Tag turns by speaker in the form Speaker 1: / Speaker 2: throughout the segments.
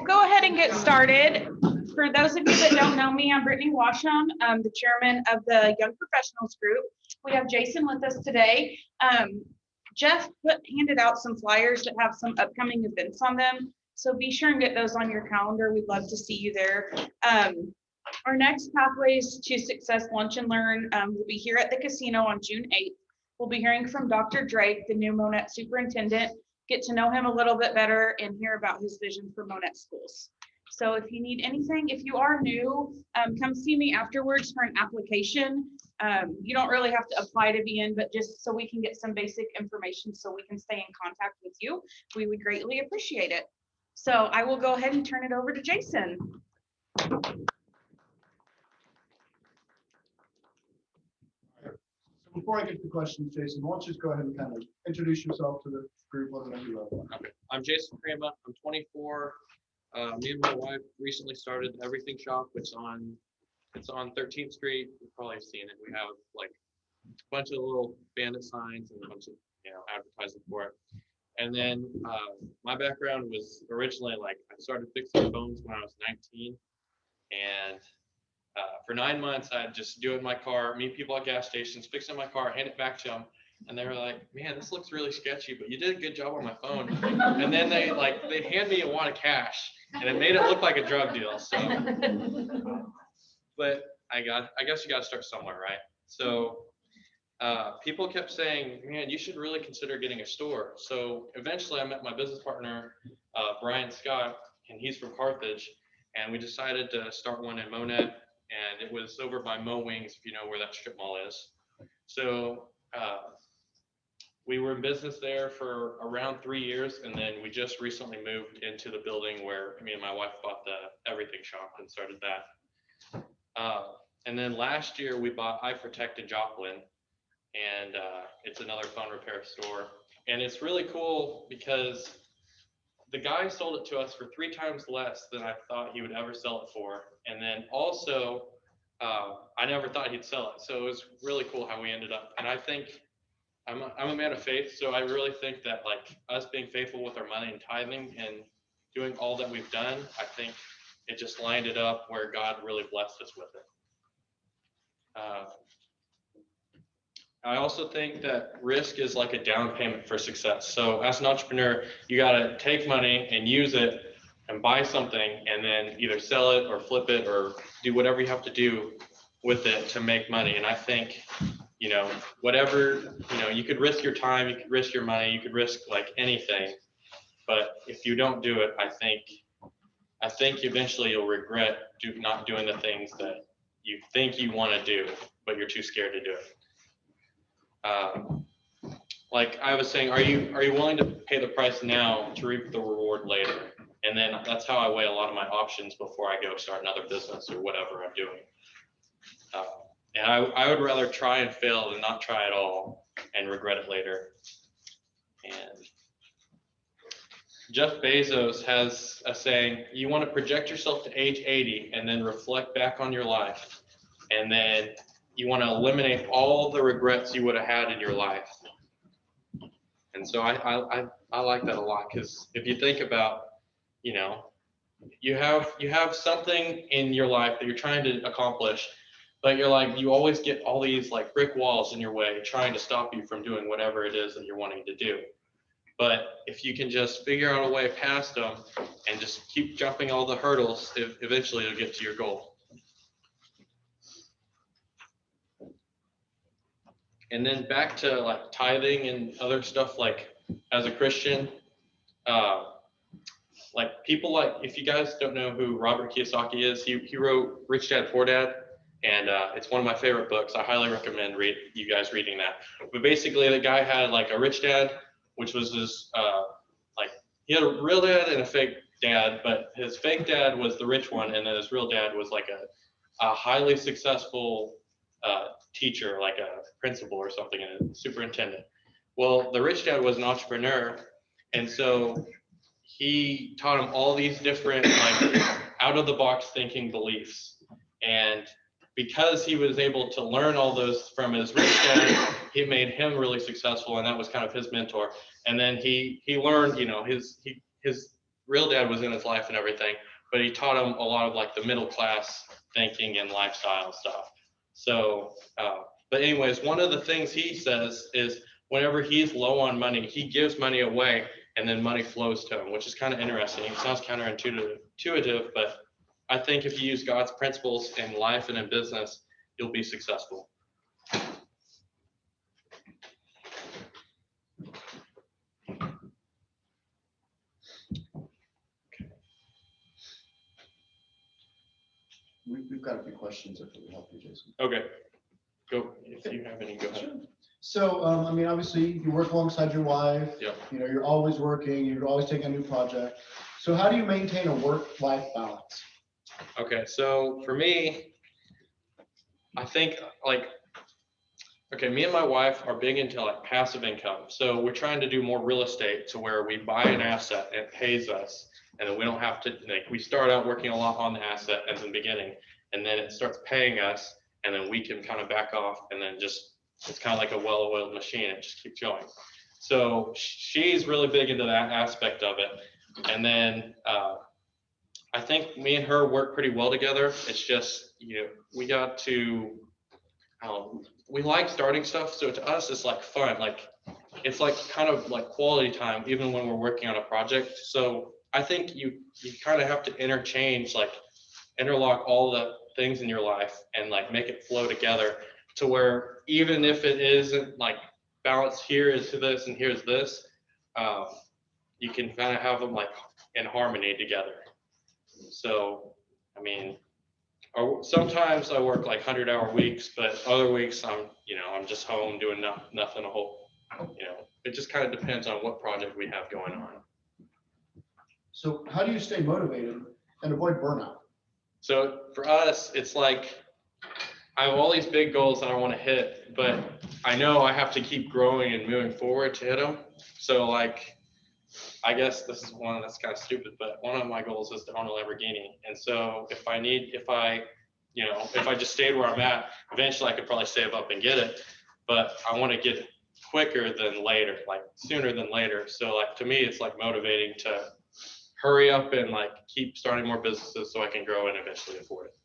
Speaker 1: Go ahead and get started. For those of you that don't know me, I'm Brittany Washam. I'm the chairman of the Young Professionals Group. We have Jason with us today. Jeff handed out some flyers that have some upcoming events on them. So be sure and get those on your calendar. We'd love to see you there. Our next Pathways to Success Lunch and Learn will be here at the casino on June 8th. We'll be hearing from Dr. Drake, the new Monette superintendent, get to know him a little bit better and hear about his vision for Monette schools. So if you need anything, if you are new, come see me afterwards for an application. You don't really have to apply to be in, but just so we can get some basic information so we can stay in contact with you, we would greatly appreciate it. So I will go ahead and turn it over to Jason.
Speaker 2: Before I get to the questions, Jason, why don't you just go ahead and kind of introduce yourself to the group, whatever you love.
Speaker 3: Okay. I'm Jason Kurima. I'm 24. Me and my wife recently started the Everything Shop. It's on 13th Street. You've probably seen it. We have like a bunch of little bandit signs and a bunch of advertising for it. And then my background was originally like I started fixing phones when I was 19, and for 9 months, I'd just do it in my car, meet people at gas stations, fix in my car, hand it back to them. And they were like, man, this looks really sketchy, but you did a good job on my phone. And then they'd hand me a wad of cash, and it made it look like a drug deal. So, but I guess you got to start somewhere, right? So people kept saying, man, you should really consider getting a store. So eventually I met my business partner, Brian Scott, and he's from Carthage. And we decided to start one in Monette. And it was over by Mo Wings, if you know where that strip mall is. So we were in business there for around 3 years, and then we just recently moved into the building where me and my wife bought the Everything Shop and started that. And then last year we bought iProtect in Joplin, and it's another phone repair store. And it's really cool because the guy sold it to us for 3 times less than I thought he would ever sell it for. And then also, I never thought he'd sell it. So it was really cool how we ended up. And I think I'm a man of faith. So I really think that like us being faithful with our money and tithing and doing all that we've done, I think it just lined it up where God really blessed us with it. I also think that risk is like a down payment for success. So as an entrepreneur, you got to take money and use it and buy something and then either sell it or flip it or do whatever you have to do with it to make money. And I think, whatever, you could risk your time, you could risk your money, you could risk like anything. But if you don't do it, I think eventually you'll regret not doing the things that you think you want to do, but you're too scared to do it. Like I was saying, are you willing to pay the price now to reap the reward later? And then that's how I weigh a lot of my options before I go start another business or whatever I'm doing. And I would rather try and fail than not try at all and regret it later. And Jeff Bezos has a saying, you want to project yourself to age 80 and then reflect back on your life. And then you want to eliminate all the regrets you would have had in your life. And so I like that a lot, because if you think about, you have something in your life that you're trying to accomplish, but you always get all these like brick walls in your way trying to stop you from doing whatever it is that you're wanting to do. But if you can just figure out a way past them and just keep jumping all the hurdles, eventually you'll get to your goal. And then back to like tithing and other stuff, like as a Christian, like people like, if you guys don't know who Robert Kiyosaki is, he wrote Rich Dad, Poor Dad, and it's one of my favorite books. I highly recommend you guys reading that. But basically the guy had like a rich dad, which was his, like he had a real dad and a fake dad, but his fake dad was the rich one, and then his real dad was like a highly successful teacher, like a principal or something, and a superintendent. Well, the rich dad was an entrepreneur, and so he taught him all these different like out of the box thinking beliefs. And because he was able to learn all those from his rich dad, it made him really successful, and that was kind of his mentor. And then he learned, his real dad was in his life and everything, but he taught him a lot of like the middle class thinking and lifestyle stuff. So, but anyways, one of the things he says is whenever he's low on money, he gives money away and then money flows to him, which is kind of interesting. It sounds counterintuitive, but I think if you use God's principles in life and in business, you'll be successful.
Speaker 2: We've got a few questions if it would help you, Jason.
Speaker 3: Okay, go, if you have any, go ahead.
Speaker 2: Sure. So, I mean, obviously you work alongside your wife.
Speaker 3: Yep.
Speaker 2: You know, you're always working, you're always taking a new project. So how do you maintain a work-life balance?
Speaker 3: Okay, so for me, I think like, okay, me and my wife are big into like passive income. So we're trying to do more real estate to where we buy an asset and it pays us. And then we don't have to, like, we start out working a lot on the asset at the beginning, and then it starts paying us, and then we can kind of back off, and then just, it's kind of like a well-oiled machine, it just keeps going. So she's really big into that aspect of it. And then I think me and her work pretty well together. It's just, you know, we got to, we like starting stuff. So to us, it's like fun. Like, it's like kind of like quality time, even when we're working on a project. So I think you kind of have to interlock all the things in your life and like make it flow together to where even if it isn't like balanced, here is this and here's this, you can kind of have them like in harmony together. So, I mean, sometimes I work like 100-hour weeks, but other weeks I'm just home doing nothing a whole, it just kind of depends on what project we have going on.
Speaker 2: So how do you stay motivated and avoid burnout?
Speaker 3: So for us, it's like, I have all these big goals that I want to hit, but I know I have to keep growing and moving forward to hit them. So like, I guess this is one that's kind of stupid, but one of my goals is to own a Lamborghini. And so if I just stayed where I'm at, eventually I could probably save up and get it, but I want to get it quicker than later, like sooner than later. So like, to me, it's like motivating to hurry up and like keep starting more businesses so I can grow and eventually afford it.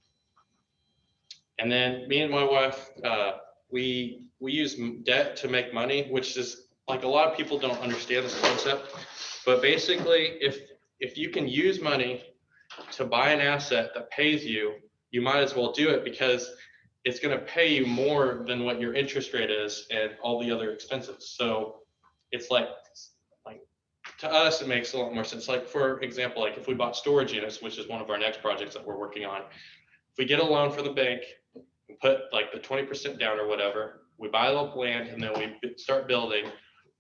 Speaker 3: And then me and my wife, we use debt to make money, which is like, a lot of people don't understand this concept, but basically if you can use money to buy an asset that pays you, you might as well do it, because it's going to pay you more than what your interest rate is and all the other expenses. So it's like to us, it makes a lot more sense. Like, for example, like if we bought storage units, which is one of our next projects that we're working on, if we get a loan from the bank and put like the 20% down or whatever, we buy the land and then we start building.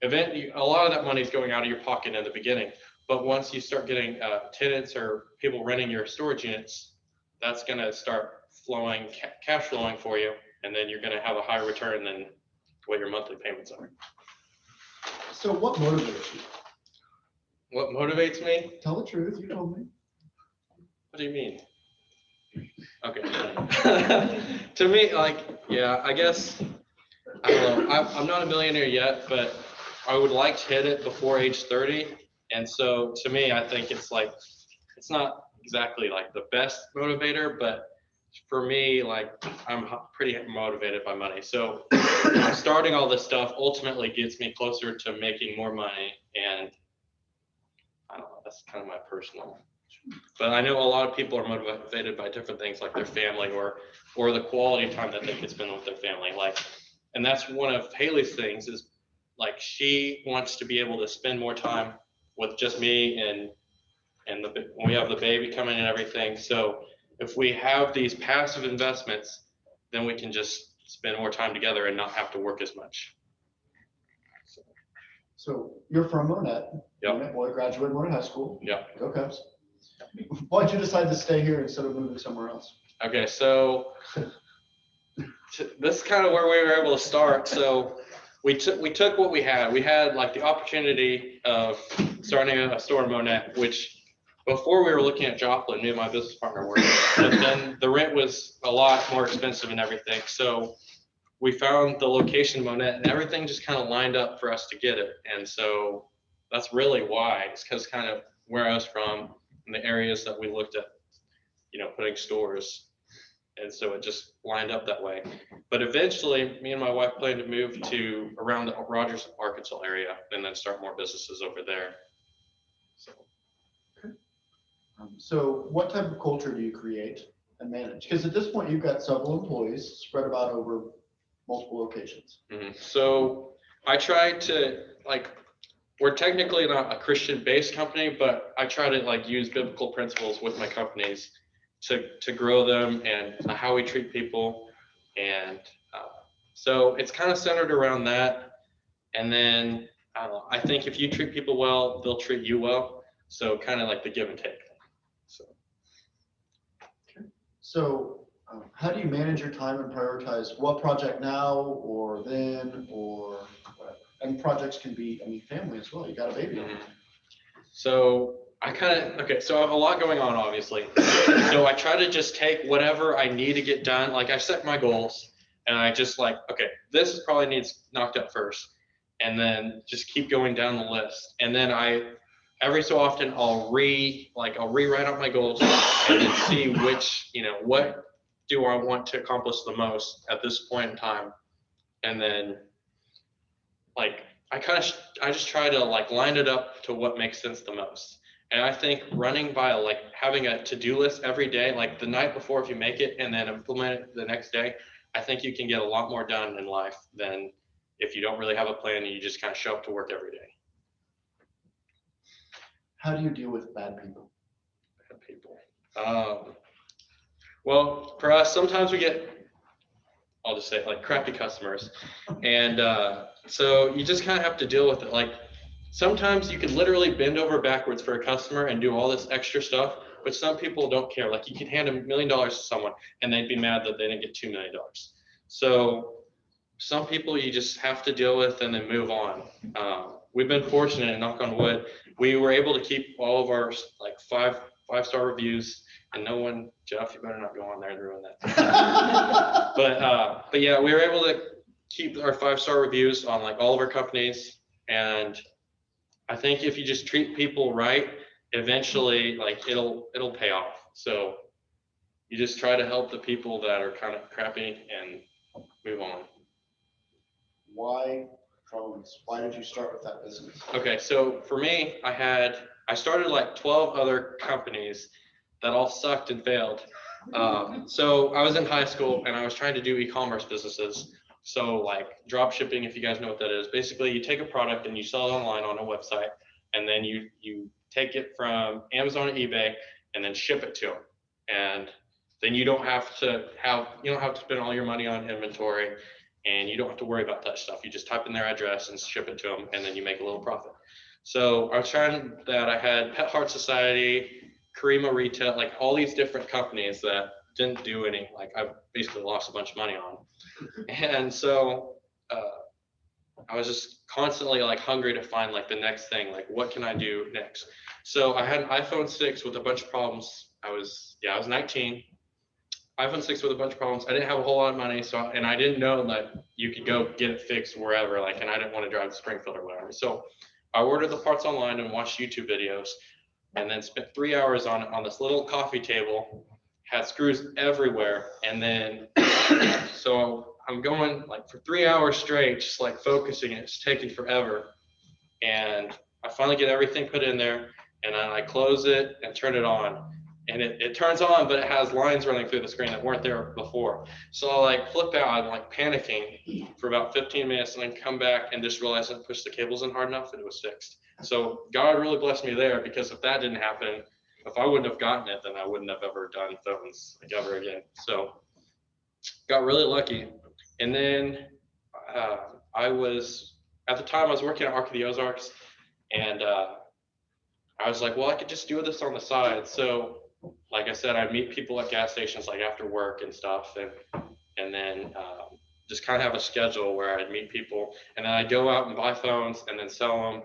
Speaker 3: Eventually, a lot of that money is going out of your pocket in the beginning. But once you start getting tenants or people renting your storage units, that's going to start flowing, cash flowing for you. And then you're going to have a higher return than what your monthly payments are.
Speaker 2: So what motivates you?
Speaker 3: What motivates me?
Speaker 2: Tell the truth, you told me.
Speaker 3: What do you mean? Okay. To me, like, yeah, I guess, I don't know. I'm not a millionaire yet, but I would like to hit it before age 30. And so to me, I think it's like, it's not exactly like the best motivator, but for me, like, I'm pretty motivated by money. So starting all this stuff ultimately gets me closer to making more money. And I don't know, that's kind of my personal, but I know a lot of people are motivated by different things, like their family or the quality time that they can spend with their family. Like, and that's one of Haley's things, is like, she wants to be able to spend more time with just me and when we have the baby coming and everything. So if we have these passive investments, then we can just spend more time together and not have to work as much.
Speaker 2: So you're from Monette.
Speaker 3: Yep.
Speaker 2: Monette boy, graduated Monette High School.
Speaker 3: Yeah.
Speaker 2: Go Cubs. Why'd you decide to stay here instead of moving somewhere else?
Speaker 3: Okay, so this is kind of where we were able to start. So we took what we had. We had like the opportunity of starting a store in Monette, which before we were looking at Joplin, me and my business partner were, but then the rent was a lot more expensive and everything. So we found the location in Monette, and everything just kind of lined up for us to get it. And so that's really why. It's because kind of where I was from and the areas that we looked at, putting stores. And so it just lined up that way. But eventually, me and my wife plan to move to around the Rogers, Arkansas area and then start more businesses over there. So.
Speaker 2: So what type of culture do you create and manage? Because at this point, you've got several employees spread about over multiple locations.
Speaker 3: So I try to, we're technically not a Christian-based company, but I try to use biblical principles with my companies to grow them and how we treat people. And so it's kind of centered around that. And then I don't know, I think if you treat people well, they'll treat you well. So kind of like the give and take.
Speaker 2: So how do you manage your time and prioritize what project now or then or whatever? And projects can be, family as well. You got a baby.
Speaker 3: So so I have a lot going on, obviously. So I try to just take whatever I need to get done. I set my goals and I just okay, this probably needs knocked up first. And then just keep going down the list. And then every so often I'll rewrite out my goals and then see which, what do I want to accomplish the most at this point in time. And then I just try to line it up to what makes sense the most. And I think running by having a to-do list every day, the night before if you make it and then implement it the next day, I think you can get a lot more done in life than if you don't really have a plan and you just kind of show up to work every day.
Speaker 2: How do you deal with bad people?
Speaker 3: Bad people. Well, for us, sometimes we get, I'll just say crappy customers. And so you just kind of have to deal with it. Sometimes you could literally bend over backwards for a customer and do all this extra stuff, but some people don't care. You could hand $1 million to someone and they'd be mad that they didn't get $2 million. So some people you just have to deal with and then move on. We've been fortunate, and knock on wood, we were able to keep all of our five-star reviews, and no one, Jeff, you better not go on there and ruin that. But yeah, we were able to keep our 5-star reviews on all of our companies. And I think if you just treat people right, eventually it'll pay off. So you just try to help the people that are kind of crappy and move on.
Speaker 2: Why drones? Why did you start with that business?
Speaker 3: Okay, so for me, I started 12 other companies that all sucked and failed. So I was in high school and I was trying to do e-commerce businesses. So drop shipping, if you guys know what that is, basically you take a product and you sell it online on a website, and then you take it from Amazon or eBay and then ship it to them. And then you don't have to spend all your money on inventory, and you don't have to worry about that stuff. You just type in their address and ship it to them, and then you make a little profit. So I was trying that. I had Pet Heart Society, Kurima Retail, all these different companies that didn't do any, I basically lost a bunch of money on. And so I was just constantly hungry to find the next thing, what can I do next? So I had an iPhone 6 with a bunch of problems. I was 19. iPhone 6 with a bunch of problems. I didn't have a whole lot of money, and I didn't know that you could go get it fixed wherever, and I didn't want to drive to Springfield or whatever. So I ordered the parts online and watched YouTube videos, and then spent 3 hours on this little coffee table, had screws everywhere. And then, so I'm going for 3 hours straight, just focusing, and it's taking forever. And I finally get everything put in there, and then I close it and turn it on. And it turns on, but it has lines running through the screen that weren't there before. So I flip out, I'm panicking for about 15 minutes, and then come back and just realize I pushed the cables in hard enough and it was fixed. So God really blessed me there, because if that didn't happen, if I wouldn't have gotten it, then I wouldn't have ever done phones ever again. So got really lucky. And then at the time I was working at Ark of the Ozarks, and I was well, I could just do this on the side. So like I said, I'd meet people at gas stations after work and stuff, and then just kind of have a schedule where I'd meet people, and then I'd go out and buy phones and then sell them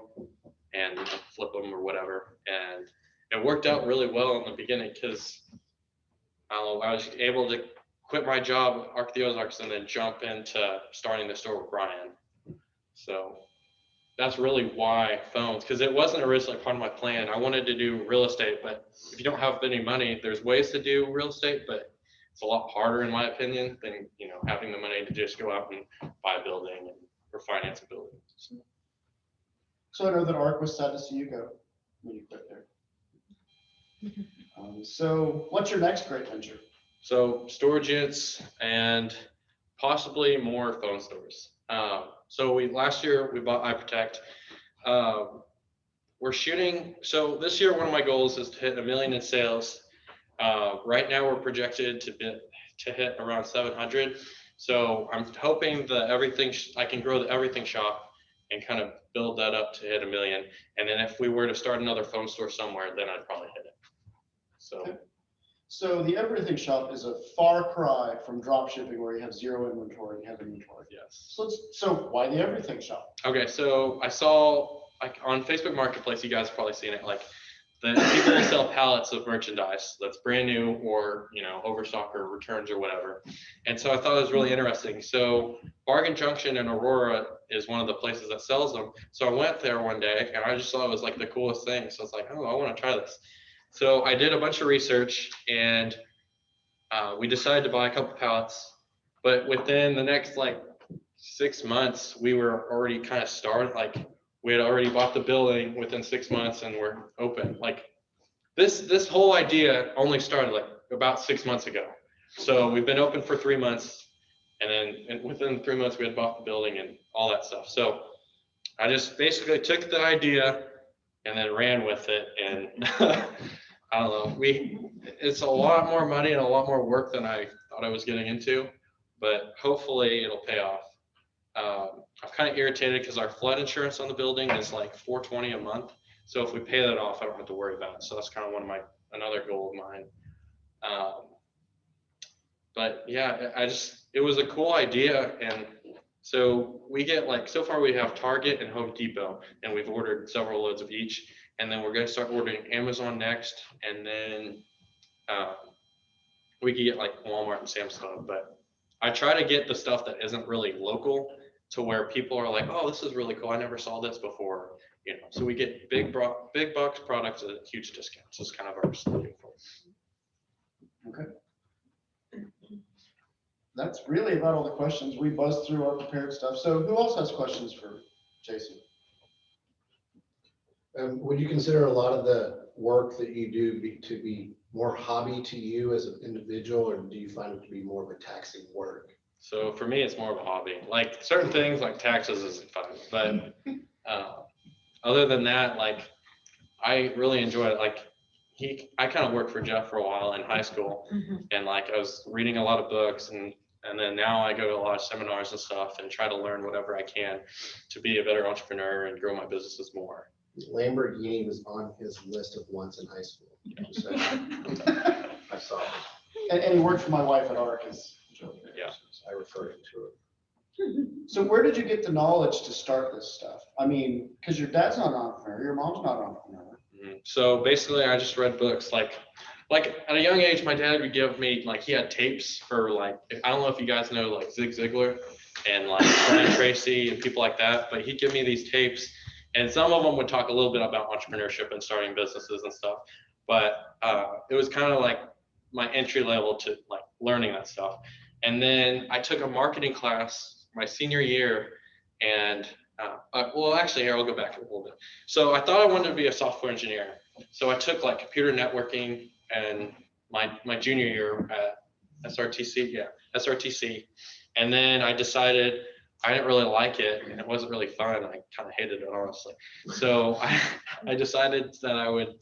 Speaker 3: and flip them or whatever. And it worked out really well in the beginning, because I was able to quit my job at Ark of the Ozarks and then jump into starting the store with Brian. So that's really why phones, because it wasn't originally part of my plan. I wanted to do real estate, but if you don't have any money, there's ways to do real estate, but it's a lot harder in my opinion than, having the money to just go out and buy a building or finance a building.
Speaker 2: So I know that ARC was sad to see you go when you quit there. So what's your next great venture?
Speaker 3: So storage units and possibly more phone stores. So last year we bought iProtect. We're shooting. So this year, one of my goals is to hit 1 million in sales. Right now we're projected to hit around 700. So I'm hoping that I can grow the everything shop and kind of build that up to hit 1 million. And then if we were to start another phone store somewhere, then I'd probably hit it.
Speaker 2: So the everything shop is a far cry from drop shipping where you have zero inventory and you have inventory.
Speaker 3: Yes.
Speaker 2: So why the everything shop?
Speaker 3: Okay, so I saw on Facebook Marketplace, you guys have probably seen it, like the people sell pallets of merchandise that's brand new or overstock or returns or whatever. And so I thought it was really interesting. So Bargain Junction in Aurora is one of the places that sells them. So I went there one day and I just thought it was like the coolest thing. So I was like, oh, I want to try this. So I did a bunch of research and we decided to buy a couple pallets, but within the next 6 months, we were already kind of started, we had already bought the building within 6 months and we're open. This whole idea only started about 6 months ago. So we've been open for 3 months and within 3 months we had bought the building and all that stuff. So I just basically took the idea and then ran with it. And I don't know, it's a lot more money and a lot more work than I thought I was getting into, but hopefully it'll pay off. I'm kind of irritated because our flood insurance on the building is $420 a month. So if we pay that off, I don't have to worry about it. So that's kind of another goal of mine. But yeah, it was a cool idea. And so we get so far we have Target and Home Depot, and we've ordered several loads of each. And then we're going to start ordering Amazon next. And then we can get Walmart and Sam's Club. But I try to get the stuff that isn't really local to where people are like, oh, this is really cool. I never saw this before. So we get big box products at huge discounts. That's kind of our starting point.
Speaker 2: Okay. That's really about all the questions. We buzzed through our prepared stuff. So who else has questions for Jason?
Speaker 4: Would you consider a lot of the work that you do to be more hobby to you as an individual, or do you find it to be more of a taxing work?
Speaker 3: So for me, it's more of a hobby. Certain things like taxes isn't fun, but other than that, I really enjoy it. I kind of worked for Jeff for a while in high school, and I was reading a lot of books, and then now I go to a lot of seminars and stuff and try to learn whatever I can to be a better entrepreneur and grow my businesses more.
Speaker 4: Lamborghini was on his list of wants in high school. So, I saw it.
Speaker 2: And he worked for my wife at ARC as Joe.
Speaker 3: Yeah.
Speaker 4: I referred him to it.
Speaker 2: So where did you get the knowledge to start this stuff? I mean, because your dad's not an entrepreneur, your mom's not an entrepreneur.
Speaker 3: So basically, I just read books. Like at a young age, my dad would give me he had tapes for I don't know if you guys know Zig Ziglar and Brian Tracy and people like that, but he'd give me these tapes. And some of them would talk a little bit about entrepreneurship and starting businesses and stuff. But it was kind of my entry level to learning that stuff. And then I took a marketing class my senior year. And well, actually, here, I'll go back a little bit. So I thought I wanted to be a software engineer. So I took computer networking and my junior year at SRTC. And then I decided I didn't really like it and it wasn't really fun. I kind of hated it, honestly. So I decided that I would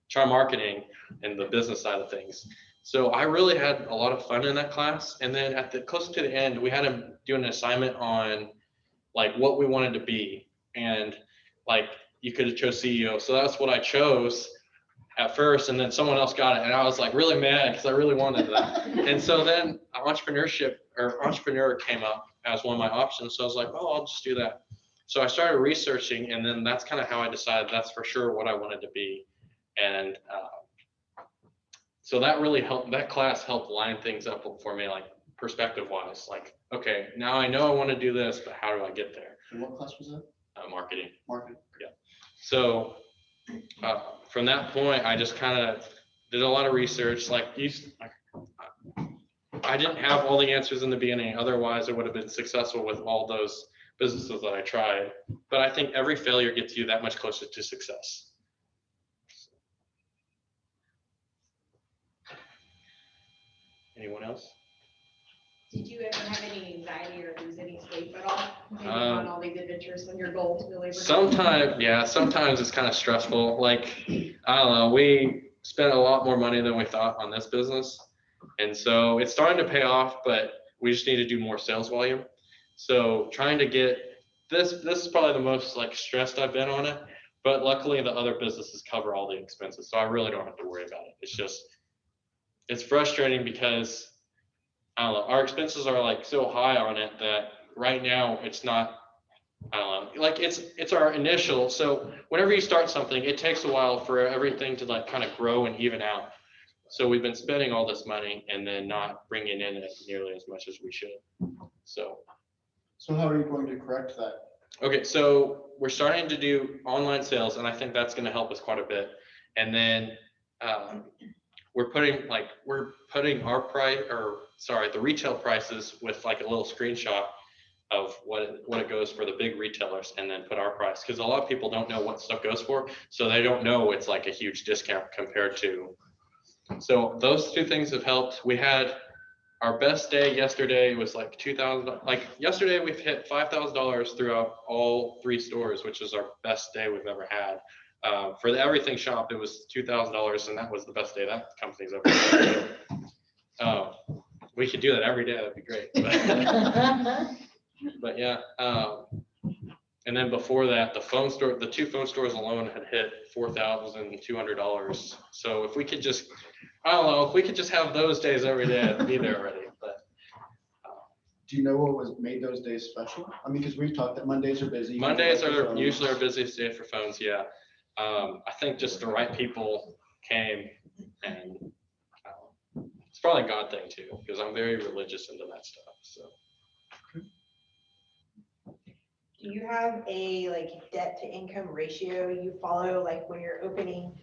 Speaker 3: try marketing and the business side of things. So I really had a lot of fun in that class. And then close to the end, we had to do an assignment on what we wanted to be. And you could have chose CEO. So that's what I chose at first. And then someone else got it. And I was really mad because I really wanted that. And so then entrepreneur came up as one of my options. So I was like, oh, I'll just do that. So I started researching, and then that's kind of how I decided that's for sure what I wanted to be. And so that really helped. That class helped line things up for me, perspective wise. Okay, now I know I want to do this, but how do I get there?
Speaker 2: And what class was that?
Speaker 3: marketing.
Speaker 2: Market.
Speaker 3: So from that point, I just kind of did a lot of research. I didn't have all the answers in the beginning. Otherwise, I would have been successful with all those businesses that I tried. But I think every failure gets you that much closer to success. Anyone else?
Speaker 5: Did you ever have any anxiety or lose any sleep at all? Maybe on all these adventures on your goal to deliver?
Speaker 3: Sometimes it's kind of stressful. Like, I don't know, we spent a lot more money than we thought on this business. And so it's starting to pay off, but we just need to do more sales volume. So trying to get this is probably the most like stressed I've been on it, but luckily the other businesses cover all the expenses. So I really don't have to worry about it. It's frustrating because I don't know, our expenses are like so high on it that right now it's not, I don't know, like it's our initial. So whenever you start something, it takes a while for everything to like kind of grow and even out. So we've been spending all this money and then not bringing in nearly as much as we should. So
Speaker 2: how are you going to correct that?
Speaker 3: okay, so we're starting to do online sales, and I think that's going to help us quite a bit. And then we're putting our price, the retail prices with like a little screenshot of what it goes for the big retailers, and then put our price, because a lot of people don't know what stuff goes for, so they don't know it's like a huge discount compared to. So those two things have helped. We had our best day yesterday was like $2,000. Like yesterday, we've hit $5,000 throughout all 3 stores, which is our best day we've ever had. For the everything shop, it was $2,000, and that was the best day that company's ever had. We could do that every day. That'd be great. But yeah. And then before that, the 2 phone stores alone had hit $4,200. So if we could just, I don't know, if we could just have those days every day, I'd be there already. But
Speaker 2: Do you know what made those days special? I mean, because we've talked that Mondays are busy.
Speaker 3: Mondays are usually our busiest day for phones. Yeah. I think just the right people came, and it's probably a God thing too, because I'm very religious into that stuff. So.
Speaker 5: Do you have a like debt to income ratio you follow, like when you're opening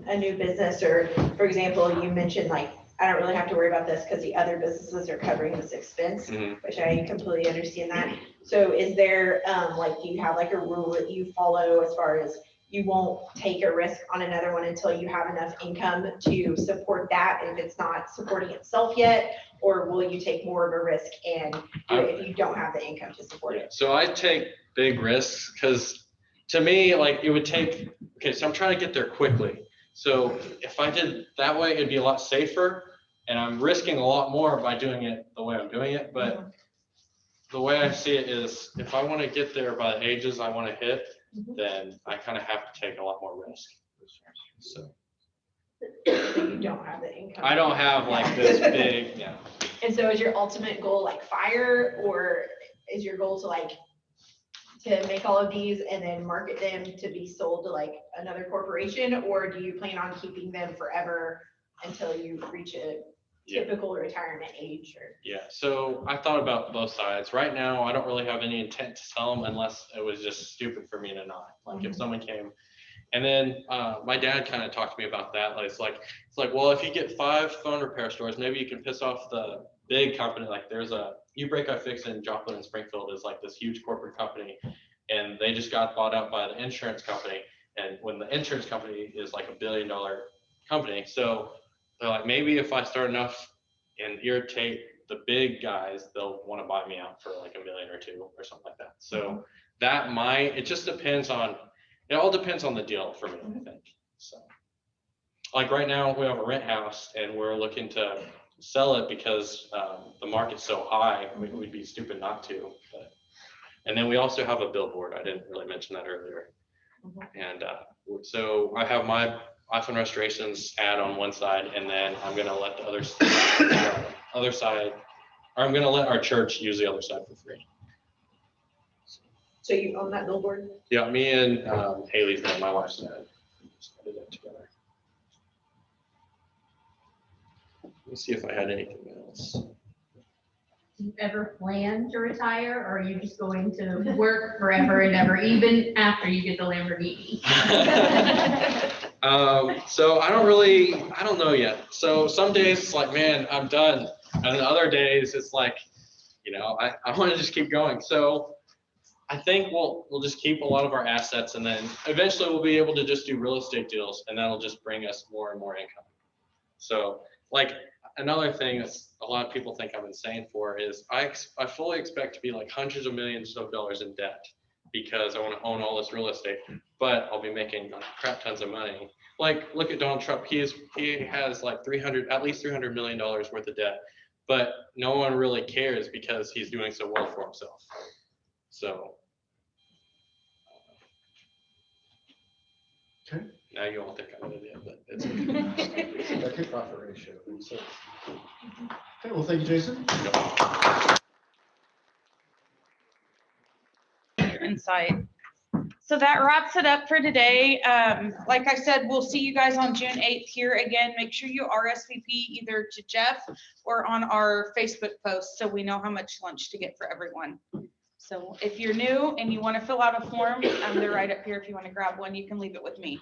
Speaker 5: a new business? Or for example, you mentioned like, I don't really have to worry about this because the other businesses are covering this expense, which I completely understand that. So is there do you have like a rule that you follow as far as you won't take a risk on another one until you have enough income to support that if it's not supporting itself yet? Or will you take more of a risk and do it if you don't have the income to support it?
Speaker 3: So I take big risks because to me, like it would take, okay, so I'm trying to get there quickly. So if I did that way, it'd be a lot safer, and I'm risking a lot more by doing it the way I'm doing it. But the way I see it is if I want to get there by the ages I want to hit, then I kind of have to take a lot more risk. So
Speaker 5: You don't have the income.
Speaker 3: I don't have like this big, yeah.
Speaker 5: And so is your ultimate goal like fire, or is your goal to make all of these and then market them to be sold to like another corporation? Or do you plan on keeping them forever until you reach a typical retirement age? Or
Speaker 3: Yeah, so I thought about both sides. Right now, I don't really have any intent to sell them unless it was just stupid for me to not. Like if someone came, and then my dad kind of talked to me about that. Like, it's like, well, if you get 5 phone repair stores, maybe you can piss off the big company. Like there's You Break I Fix in Joplin and Springfield is like this huge corporate company, and they just got bought out by the insurance company. And when the insurance company is like $1 billion company, so they're like, maybe if I start enough and irritate the big guys, they'll want to buy me out for like $1 million or $2 million or something like that. So it all depends on the deal for me, I think. So like right now we have a rent house and we're looking to sell it because the market's so high. We'd be stupid not to. And then we also have a billboard. I didn't really mention that earlier. And so I have my iPhone restorations ad on one side, and then I'm going to let the other side, or I'm going to let our church use the other side for free.
Speaker 5: so you own that billboard?
Speaker 3: Yeah, me and Haley's dad, my wife's dad, did it together. Let me see if I had anything else.
Speaker 6: you ever plan to retire, or are you just going to work forever and ever, even after you get the Lamborghini?
Speaker 3: So I don't know yet. So some days it's like, man, I'm done. And then other days it's like, I want to just keep going. So I think we'll just keep a lot of our assets, and then eventually we'll be able to just do real estate deals, and that'll just bring us more and more income. So like another thing that's a lot of people think I'm insane for is I fully expect to be like hundreds of millions of dollars in debt because I want to own all this real estate, but I'll be making like crap tons of money. Like look at Donald Trump. He has like at least $300 million worth of debt, but no one really cares because he's doing so well for himself. So.
Speaker 2: Okay.
Speaker 3: Now you all think I'm an idiot, but it's okay.
Speaker 4: Okay, profit ratio. So,
Speaker 2: Okay, well, thank you, Jason.
Speaker 1: Insight. So that wraps it up for today. Like I said, we'll see you guys on June 8th here again. Make sure you RSVP either to Jeff or on our Facebook post so we know how much lunch to get for everyone. So if you're new and you want to fill out a form, they're right up here. If you want to grab one, you can leave it with me.